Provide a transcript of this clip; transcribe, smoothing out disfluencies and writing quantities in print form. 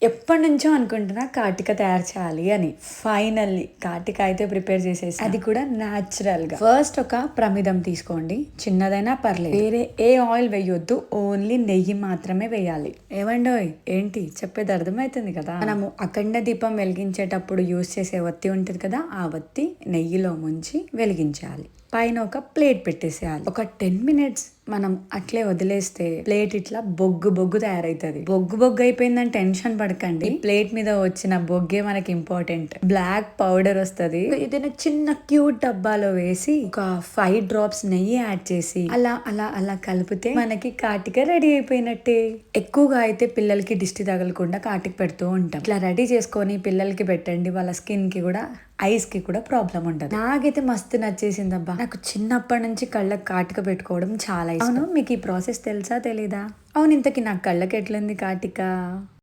ఎప్పటి నుంచో అనుకుంటున్నా కాటిక తయారు చేయాలి అని. ఫైనల్లీ కాటిక అయితే ప్రిపేర్ చేసేసి, అది కూడా న్యాచురల్ గా. ఫస్ట్ ఒక ప్రమిదం తీసుకోండి, చిన్నదైనా పర్లేదు. వేరే ఏ ఆయిల్ వేయొద్దు, ఓన్లీ నెయ్యి మాత్రమే వేయాలి. ఏమండోయ్, ఏంటి చెప్పేది అర్థమవుతుంది కదా. మనము అఖండ దీపం వెలిగించేటప్పుడు యూజ్ చేసే వత్తి ఉంటుంది కదా, ఆ వత్తి నెయ్యిలో ముంచి వెలిగించాలి. పైన ఒక ప్లేట్ పెట్టేసేయాలి. ఒక 10 minutes మనం అట్లే వదిలేస్తే ప్లేట్ ఇట్లా బొగ్గు బొగ్గు తయారైతుంది. బొగ్గు బొగ్గు అయిపోయిందని టెన్షన్ పడకండి, ప్లేట్ మీద వచ్చిన బొగ్గే మనకి ఇంపార్టెంట్. బ్లాక్ పౌడర్ వస్తుంది, ఏదైనా చిన్న క్యూట్ డబ్బాలో వేసి ఒక 5 drops నెయ్యి యాడ్ చేసి అలా అలా అలా కలిపితే మనకి కాటిక రెడీ అయిపోయినట్టే. ఎక్కువగా అయితే పిల్లలకి దిష్టి తగలకుండా కాటిక పెడుతూ ఉంటాం. ఇట్లా రెడీ చేసుకొని పిల్లలకి పెట్టండి, వాళ్ళ స్కిన్ కి కూడా ఐస్ కి కూడా ప్రాబ్లం ఉండదు. నాకైతే మస్తు నచ్చేసిందబ్బా. నాకు చిన్నప్పటి నుంచి కళ్ళకి కాటిక పెట్టుకోవడం చాలా ఇష్టం. అవును, మీకు ఈ ప్రాసెస్ తెలుసా తెలీదా? అవును, ఇంతకీ నా కళ్ళకి ఎట్లుంది కాటిక?